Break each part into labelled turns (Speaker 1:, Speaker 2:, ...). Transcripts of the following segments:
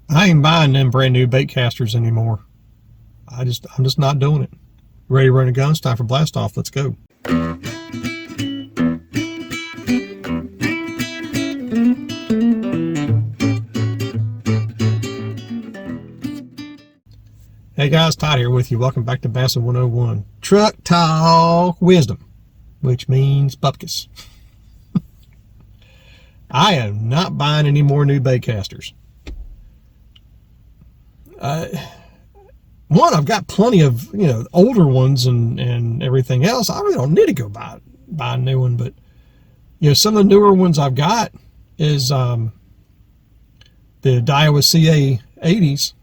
Speaker 1: I ain't buying them brand new bait casters anymore. I'm just not doing it. Ready to run a gun? It's time for blast off. Let's go. Hey guys, Todd here with you. Welcome back to Bassin 101. Truck Talk Wisdom, which means bupkis. I am not buying any more new bait casters. One, I've got plenty of older ones and everything else. I really don't need to go buy a new one. But some of the newer ones I've got is the Daiwa CA 80s.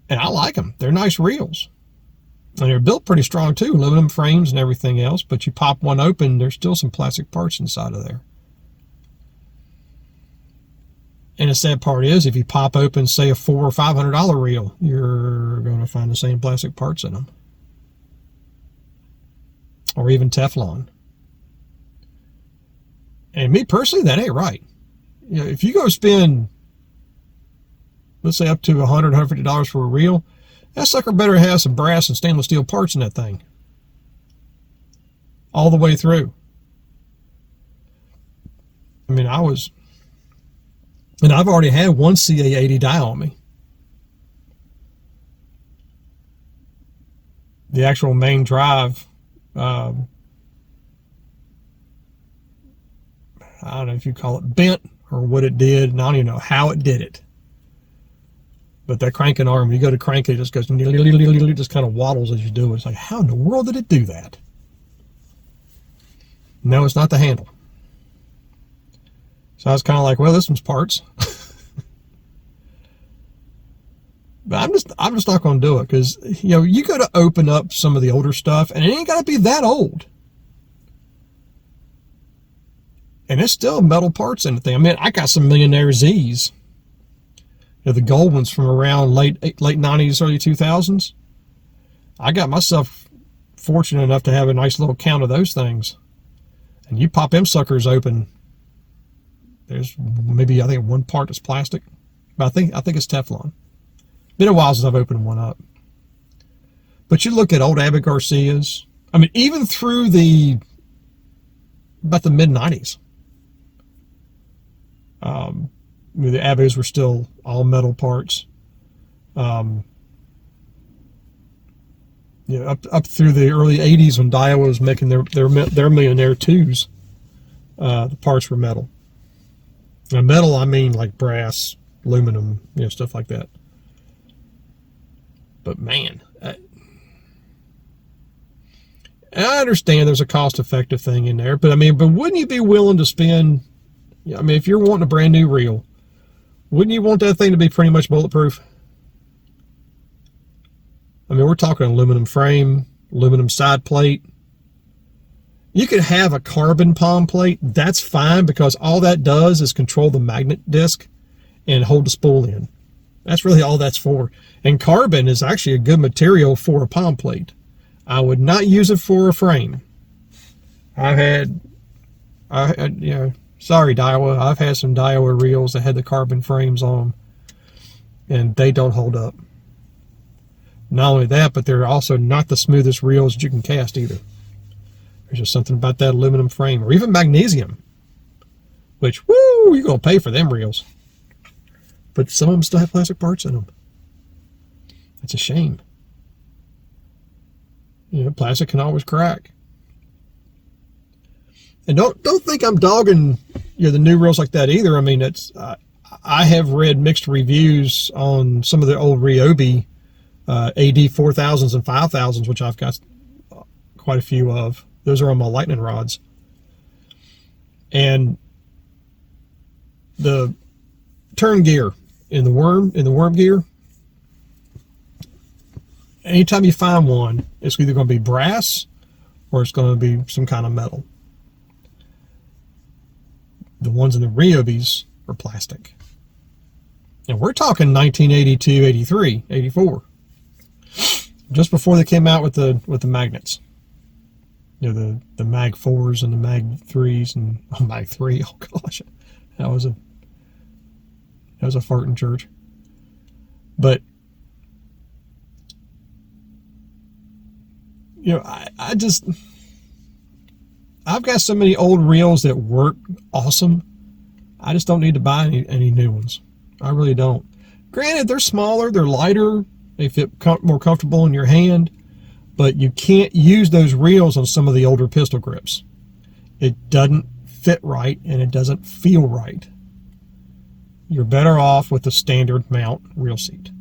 Speaker 1: And I like them. They're nice reels. And they're built pretty strong too, aluminum frames and everything else. But you pop one open, there's still some plastic parts inside of there. And the sad part is, if you pop open, say, a $400 or $500 reel, you're going to find the same plastic parts in them. Or even Teflon. And me personally, that ain't right. If you go spend, let's say, up to $100, $150 for a reel, that sucker better have some brass and stainless steel parts in that thing. All the way through. I mean, and I've already had one CA80 die on me. The actual main drive, I don't know if you call it bent or what it did, and I don't even know how it did it. But that cranking arm, you go to crank it, it just goes, it just kind of waddles as you do it. It's like, how in the world did it do that? No, it's not the handle. So I was kind of like, well, this one's parts. But I'm just not going to do it, because you got to open up some of the older stuff, and it ain't got to be that old. And it's still metal parts in the thing. I mean, I got some Millionaire Z's. The gold ones from around late 90s, early 2000s. I got myself fortunate enough to have a nice little count of those things. And you pop them suckers open, there's maybe, I think, one part that's plastic. But I think it's Teflon. Been a while since I've opened one up. But you look at old Abbott Garcias. I mean, even through about the mid-90s. The Abbotts were still all metal parts. Up through the early 80s when Daiwa was making their Millionaire 2s, the parts were metal. Now, metal, I mean like brass, aluminum, stuff like that. But man, I understand there's a cost-effective thing in there, but wouldn't you be willing to spend? I mean, if you're wanting a brand new reel, wouldn't you want that thing to be pretty much bulletproof? I mean, we're talking aluminum frame, aluminum side plate. You could have a carbon palm plate. That's fine, because all that does is control the magnet disc and hold the spool in. That's really all that's for. And carbon is actually a good material for a palm plate. I would not use it for a frame. Sorry, Daiwa. I've had some Daiwa reels that had the carbon frames on them, and they don't hold up. Not only that, but they're also not the smoothest reels that you can cast either. There's just something about that aluminum frame, or even magnesium, which, woo, you're going to pay for them reels. But some of them still have plastic parts in them. It's a shame. Plastic can always crack. And don't think I'm dogging the new reels like that either. I mean, I have read mixed reviews on some of the old Ryobi AD 4000s and 5000s, which I've got quite a few of. Those are on my lightning rods. And the turn gear in the worm gear, anytime you find one, it's either going to be brass or it's going to be some kind of metal. The ones in the Ryobis are plastic. And we're talking 1982, 83, 84. Just before they came out with the magnets. The Mag 4s and the Mag 3s and Mag 3. Oh gosh. That was That was a fart in church. But, you know, I've got so many old reels that work awesome. I just don't need to buy any new ones. I really don't. Granted, they're smaller, they're lighter, they fit more comfortable in your hand, but you can't use those reels on some of the older pistol grips. It doesn't fit right and it doesn't feel right. You're better off with the standard mount reel seat.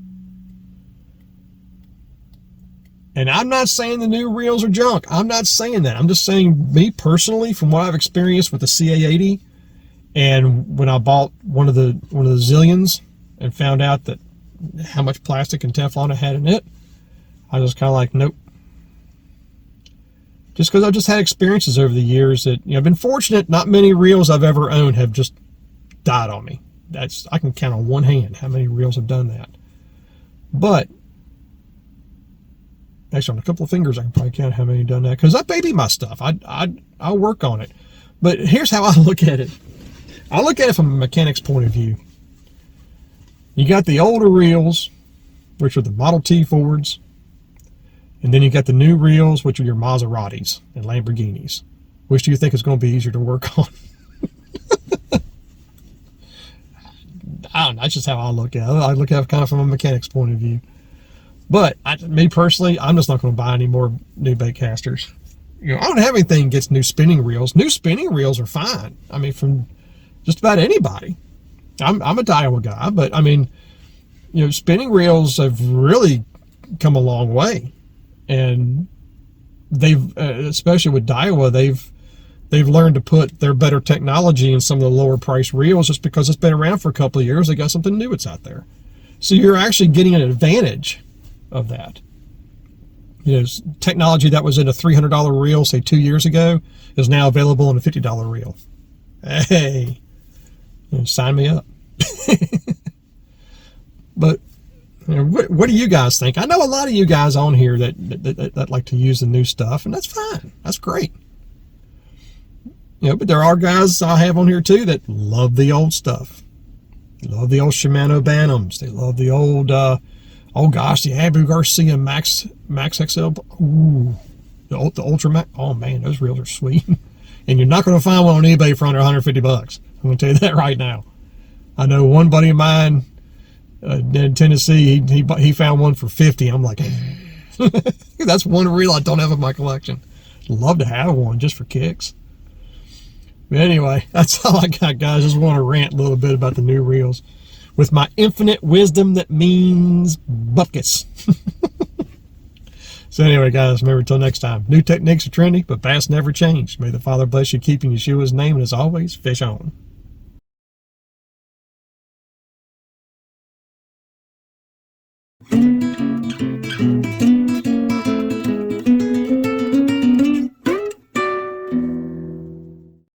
Speaker 1: And I'm not saying the new reels are junk. I'm not saying that. I'm just saying, me personally, from what I've experienced with the CA80, and when I bought one of the Zillions and found out that how much plastic and Teflon it had in it, I was kind of like, nope. Just because I've just had experiences over the years that, you know, I've been fortunate. Not many reels I've ever owned have just died on me. I can count on one hand how many reels have done that. But actually, on a couple of fingers, I can probably count how many have done that, because I baby my stuff. I'll work on it. But here's how I look at it. I look at it from a mechanic's point of view. You got the older reels, which are the Model T Fords, and then you got the new reels, which are your Maseratis and Lamborghinis. Which do you think is going to be easier to work on? I don't know. That's just how I look at it. I look at it kind of from a mechanic's point of view. But me personally, I'm just not going to buy any more new bait casters. You know, I don't have anything against new spinning reels. New spinning reels are fine. I mean, from just about anybody. I'm a Daiwa guy, but I mean, you know, spinning reels have really come a long way, and they've, especially with Daiwa, they've learned to put their better technology in some of the lower price reels, just because it's been around for a couple of years. They got something new that's out there, so you're actually getting an advantage of that. You know, technology that was in a $300 reel, say 2 years ago, is now available in a $50 reel. Hey, you know, sign me up. But you know, what do you guys think? I know a lot of you guys on here that like to use the new stuff, and that's fine. That's great. You know, but there are guys I have on here too that love the old stuff. They love the old Shimano Bantams. They love the old, oh gosh, the Abu Garcia Max XL. Ooh, the Ultra Max. Oh man, those reels are sweet. And you're not going to find one on eBay for under 150 bucks. I'm going to tell you that right now. I know one buddy of mine in Tennessee, he found one for 50. I'm like, that's one reel I don't have in my collection. Love to have one just for kicks. But anyway, that's all I got, guys. Just want to rant a little bit about the new reels with my infinite wisdom that means buckets. So anyway, guys, remember, until next time, new techniques are trendy, but bass never change. May the Father bless you, keeping Yeshua's name, and as always, fish on.